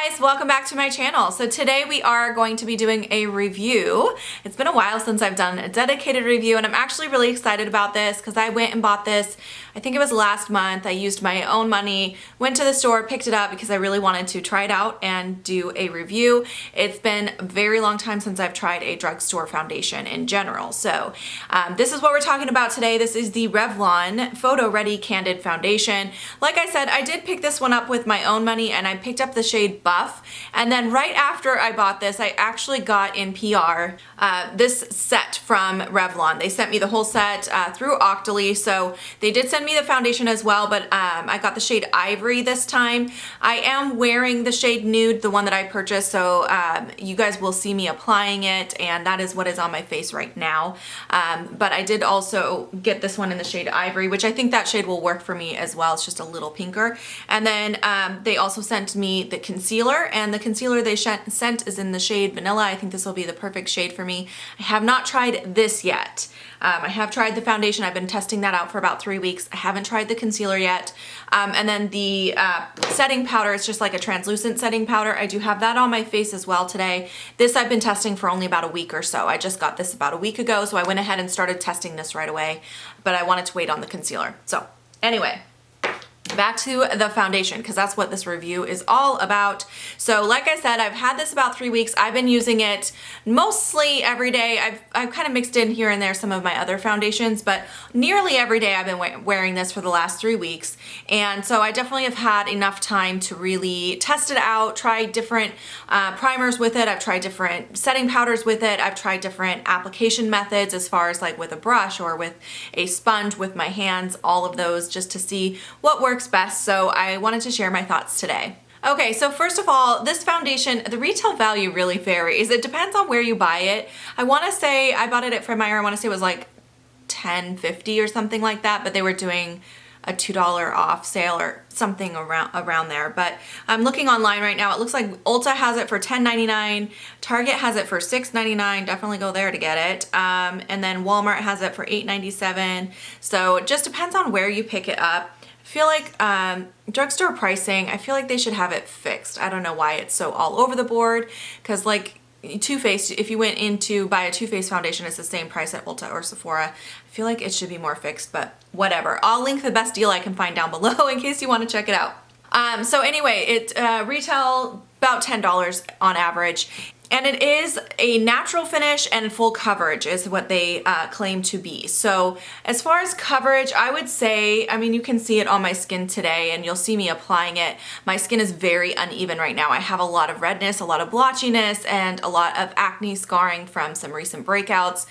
guys, welcome back to my channel. So today we are going to be doing a review. It's been a while since I've done a dedicated review and I'm actually really excited about this because I went and bought this, I think it was last month. I used my own money, went to the store, picked it up because I really wanted to try it out and do a review. It's been a very long time since I've tried a drugstore foundation in general. So this is what we're talking about today. This is the Revlon PhotoReady Candid Foundation. Like I said, I did pick this one up with my own money and I picked up the shade Buff. And then right after I bought this, I actually got in PR this set from Revlon. They sent me the whole set through Octoly. So they did send me the foundation as well, but I got the shade Ivory this time. I am wearing the shade Nude, the one that I purchased. So you guys will see me applying it and that is what is on my face right now. But I did also get this one in the shade Ivory, which I think that shade will work for me as well. It's just a little pinker. And then they also sent me the concealer, and the concealer they sent is in the shade Vanilla. I think this will be the perfect shade for me. I have not tried this yet. I have tried the foundation. I've been testing that out for about 3 weeks. I haven't tried the concealer yet. And then the setting powder, it's just like a translucent setting powder. I do have that on my face as well today. This I've been testing for only about a week or so. I just got this about a week ago, so I went ahead and started testing this right away, but I wanted to wait on the concealer. So anyway, back to the foundation because that's what this review is all about. So like I said, I've had this about 3 weeks. I've been using it mostly every day. I've kind of mixed in here and there some of my other foundations, but nearly every day I've been wearing this for the last 3 weeks. And so I definitely have had enough time to really test it out, try different primers with it. I've tried different setting powders with it. I've tried different application methods as far as like with a brush or with a sponge with my hands, all of those just to see what works best. So I wanted to share my thoughts today. Okay, so first of all, this foundation, the retail value really varies. It depends on where you buy it. I want to say I bought it at Fred Meyer. I want to say it was like $10.50 or something like that, but they were doing a $2 off sale or something around there. But I'm looking online right now. It looks like Ulta has it for $10.99. Target has it for $6.99. Definitely go there to get it. And then Walmart has it for $8.97. So it just depends on where you pick it up. I feel like drugstore pricing, I feel like they should have it fixed. I don't know why it's so all over the board, because like Too Faced, if you went in to buy a Too Faced foundation, it's the same price at Ulta or Sephora. I feel like it should be more fixed, but whatever. I'll link the best deal I can find down below in case you want to check it out. So anyway, it retail about $10 on average. And it is a natural finish and full coverage is what they claim to be. So as far as coverage, I would say, I mean, you can see it on my skin today and you'll see me applying it. My skin is very uneven right now. I have a lot of redness, a lot of blotchiness, and a lot of acne scarring from some recent breakouts.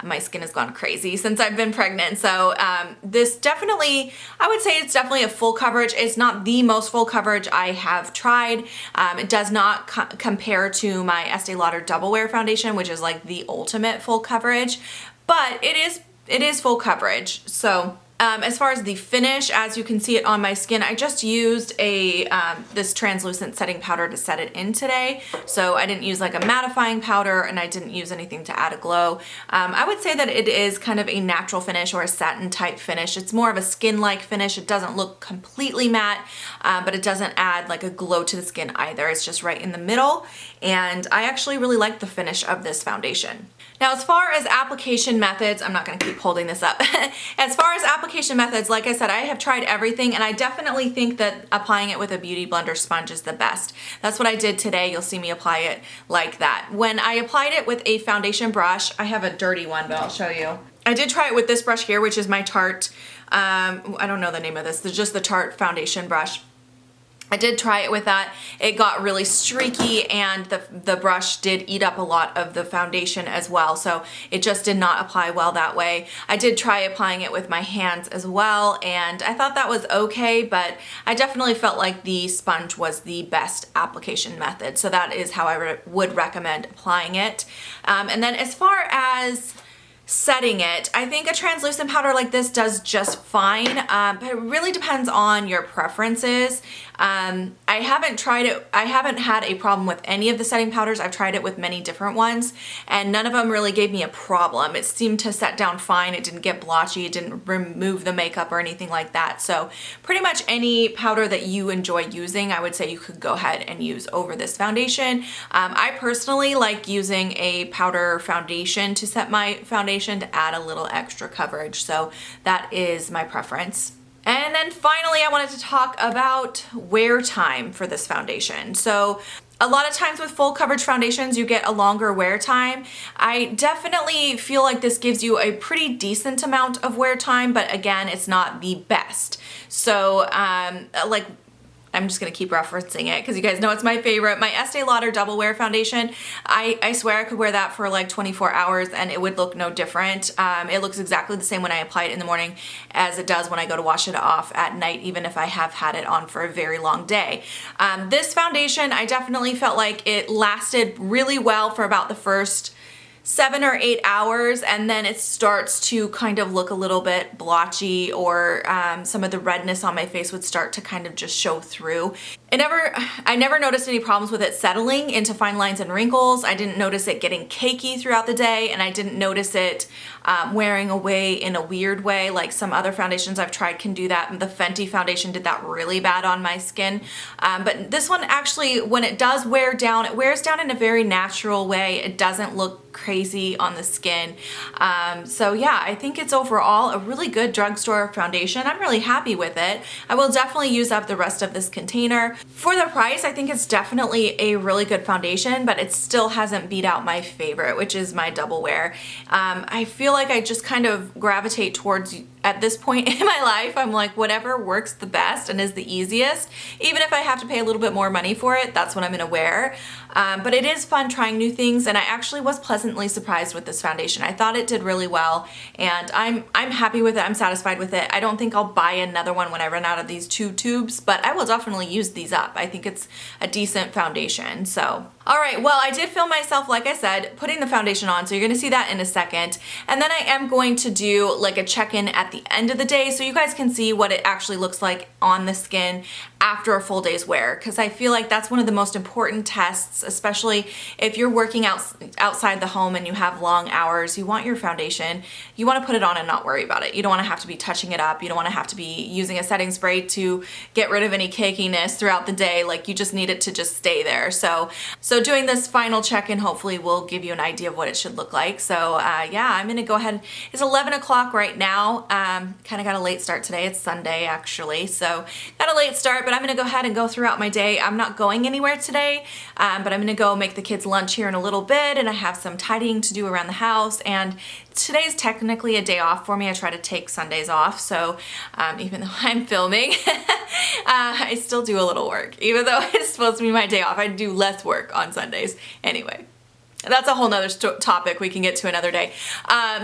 My skin has gone crazy since I've been pregnant. So this definitely, I would say it's definitely a full coverage. It's not the most full coverage I have tried. It does not compare to my Estee Lauder Double Wear Foundation, which is like the ultimate full coverage, but it is full coverage. So as far as the finish, as you can see it on my skin, I just used this translucent setting powder to set it in today. So I didn't use like a mattifying powder and I didn't use anything to add a glow. I would say that it is kind of a natural finish or a satin type finish. It's more of a skin-like finish. It doesn't look completely matte, but it doesn't add like a glow to the skin either. It's just right in the middle. And I actually really like the finish of this foundation. Now, as far as application methods, I'm not gonna keep holding this up. As far as application methods, like I said, I have tried everything and I definitely think that applying it with a Beauty Blender sponge is the best. That's what I did today. You'll see me apply it like that. When I applied it with a foundation brush, I have a dirty one, but I'll show you. I did try it with this brush here, which is my Tarte, I don't know the name of this, it's just the Tarte foundation brush. I did try it with that. It got really streaky and the brush did eat up a lot of the foundation as well. So it just did not apply well that way. I did try applying it with my hands as well and I thought that was okay, but I definitely felt like the sponge was the best application method. So that is how I would recommend applying it. And then as far as setting it, I think a translucent powder like this does just fine, but it really depends on your preferences. I haven't tried it, I haven't had a problem with any of the setting powders. I've tried it with many different ones and none of them really gave me a problem. It seemed to set down fine. It didn't get blotchy. It didn't remove the makeup or anything like that. So pretty much any powder that you enjoy using, I would say you could go ahead and use over this foundation. I personally like using a powder foundation to set my foundation to add a little extra coverage. So that is my preference. And then finally, I wanted to talk about wear time for this foundation. So a lot of times with full coverage foundations, you get a longer wear time. I definitely feel like this gives you a pretty decent amount of wear time, but again, it's not the best. So like, I'm just gonna keep referencing it because you guys know it's my favorite. My Estee Lauder Double Wear Foundation, I swear I could wear that for like 24 hours and it would look no different. It looks exactly the same when I apply it in the morning as it does when I go to wash it off at night, even if I have had it on for a very long day. This foundation, I definitely felt like it lasted really well for about the first 7 or 8 hours, and then it starts to kind of look a little bit blotchy, or some of the redness on my face would start to kind of just show through. I never noticed any problems with it settling into fine lines and wrinkles. I didn't notice it getting cakey throughout the day, and I didn't notice it wearing away in a weird way like some other foundations I've tried can do that. The Fenty foundation did that really bad on my skin. But this one actually, when it does wear down, it wears down in a very natural way. It doesn't look crazy on the skin. So yeah, I think it's overall a really good drugstore foundation. I'm really happy with it. I will definitely use up the rest of this container. For the price, I think it's definitely a really good foundation, but it still hasn't beat out my favorite, which is my Double Wear. I feel like I just kind of gravitate towards, at this point in my life, I'm like, whatever works the best and is the easiest. Even if I have to pay a little bit more money for it, that's what I'm gonna wear. But it is fun trying new things, and I actually was pleasantly surprised with this foundation. I thought it did really well, and I'm happy with it. I'm satisfied with it. I don't think I'll buy another one when I run out of these 2 tubes, but I will definitely use these up. I think it's a decent foundation. So all right, well, I did film myself, like I said, putting the foundation on, so you're gonna see that in a second. And then I am going to do like a check-in at the end of the day so you guys can see what it actually looks like on the skin after a full day's wear, because I feel like that's one of the most important tests, especially if you're working outside the home and you have long hours. You want your foundation, you wanna put it on and not worry about it. You don't wanna have to be touching it up. You don't wanna have to be using a setting spray to get rid of any cakiness throughout the day. Like, you just need it to just stay there. So doing this final check-in hopefully will give you an idea of what it should look like. So yeah, I'm gonna go ahead. It's 11 o'clock right now. Kind of got a late start today. It's Sunday actually, so got a late start, but I'm gonna go ahead and go throughout my day. I'm not going anywhere today, but I'm gonna go make the kids lunch here in a little bit, and I have some tidying to do around the house, and today's technically a day off for me. I try to take Sundays off, so even though I'm filming, I still do a little work. Even though it's supposed to be my day off, I do less work on Sundays. Anyway, that's a whole nother topic we can get to another day.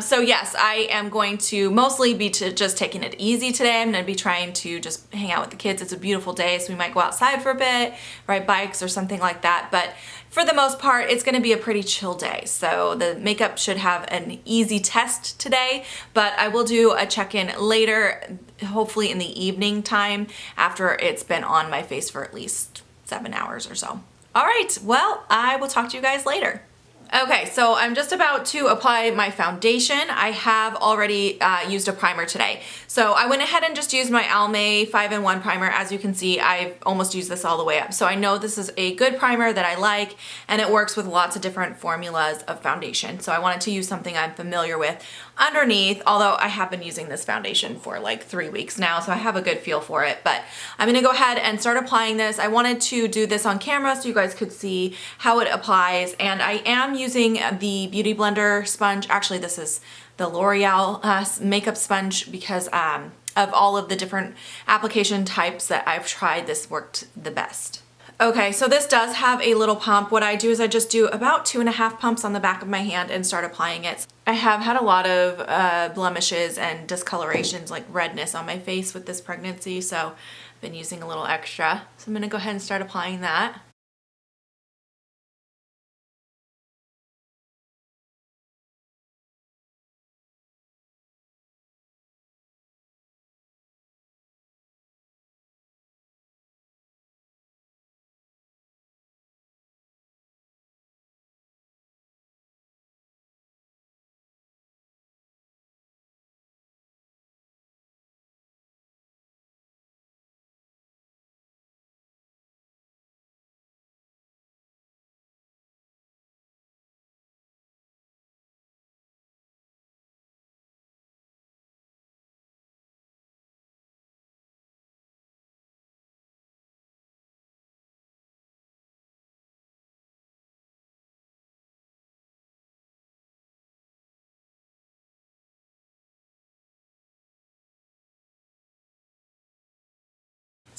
So yes, I am going to mostly be just taking it easy today. I'm gonna be trying to just hang out with the kids. It's a beautiful day, so we might go outside for a bit, ride bikes or something like that. But for the most part, it's gonna be a pretty chill day. So the makeup should have an easy test today, but I will do a check-in later, hopefully in the evening time after it's been on my face for at least 7 hours or so. All right, well, I will talk to you guys later. Okay, so I'm just about to apply my foundation. I have already used a primer today. So I went ahead and just used my Almay 5-in-1 primer. As you can see, I've almost used this all the way up. So I know this is a good primer that I like, and it works with lots of different formulas of foundation. So I wanted to use something I'm familiar with underneath, although I have been using this foundation for like 3 weeks now, so I have a good feel for it. But I'm gonna go ahead and start applying this. I wanted to do this on camera so you guys could see how it applies, and I am using the Beauty Blender sponge. Actually, this is the L'Oreal makeup sponge, because of all of the different application types that I've tried, this worked the best. Okay, so this does have a little pump. What I do is I just do about 2.5 pumps on the back of my hand and start applying it. I have had a lot of blemishes and discolorations, like redness on my face with this pregnancy, so I've been using a little extra. So I'm gonna go ahead and start applying that.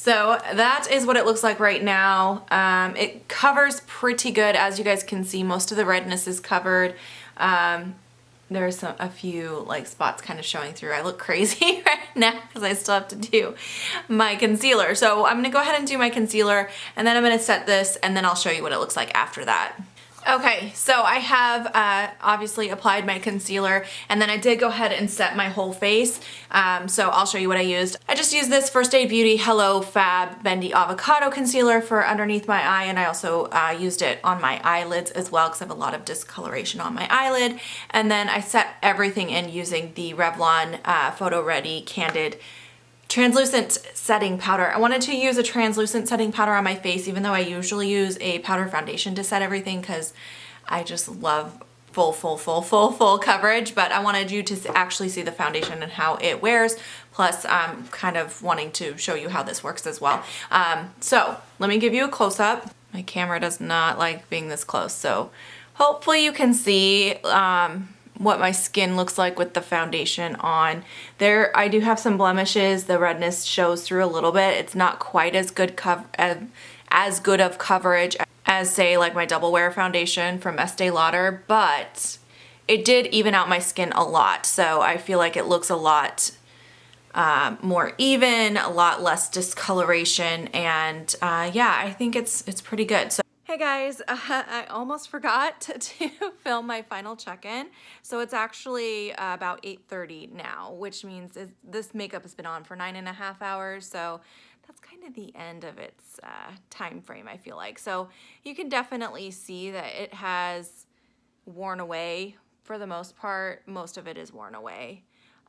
So that is what it looks like right now. It covers pretty good. As you guys can see, most of the redness is covered. There's a few like spots kind of showing through. I look crazy right now because I still have to do my concealer. So I'm gonna go ahead and do my concealer, and then I'm gonna set this, and then I'll show you what it looks like after that. Okay, so I have obviously applied my concealer, and then I did go ahead and set my whole face. So I'll show you what I used. I just used this First Aid Beauty Hello Fab Bendy Avocado Concealer for underneath my eye, and I also used it on my eyelids as well because I have a lot of discoloration on my eyelid. And then I set everything in using the Revlon PhotoReady Candid translucent setting powder. I wanted to use a translucent setting powder on my face, even though I usually use a powder foundation to set everything because I just love full coverage, but I wanted you to actually see the foundation and how it wears. Plus, I'm kind of wanting to show you how this works as well. So let me give you a close-up. My camera does not like being this close, so hopefully you can see what my skin looks like with the foundation on. There, I do have some blemishes. The redness shows through a little bit. It's not quite as good of coverage as, say, like my Double Wear foundation from Estee Lauder, but it did even out my skin a lot. So I feel like it looks a lot more even, a lot less discoloration, and yeah, I think it's pretty good. So hey guys, I almost forgot to film my final check-in. So it's actually about 8:30 now, which means this makeup has been on for 9.5 hours. So that's kind of the end of its time frame, I feel like. So you can definitely see that it has worn away for the most part. Most of it is worn away.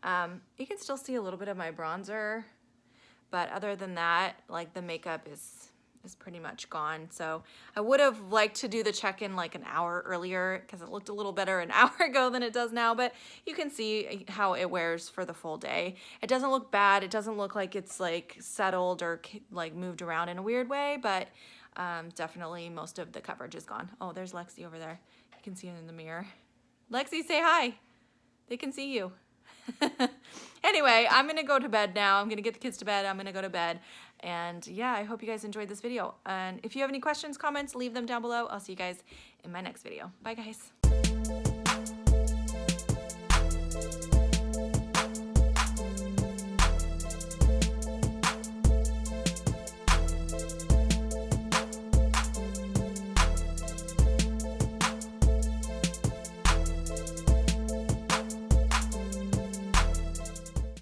You can still see a little bit of my bronzer, but other than that, like the makeup is pretty much gone. So I would have liked to do the check-in like an hour earlier because it looked a little better an hour ago than it does now, but you can see how it wears for the full day. It doesn't look bad. It doesn't look like it's like settled or like moved around in a weird way, but definitely most of the coverage is gone. Oh, there's Lexi over there. You can see her in the mirror. Lexi, say hi. They can see you. Anyway, I'm gonna go to bed now. I'm gonna get the kids to bed. I'm gonna go to bed. And yeah, I hope you guys enjoyed this video. And if you have any questions, comments, leave them down below. I'll see you guys in my next video. Bye guys.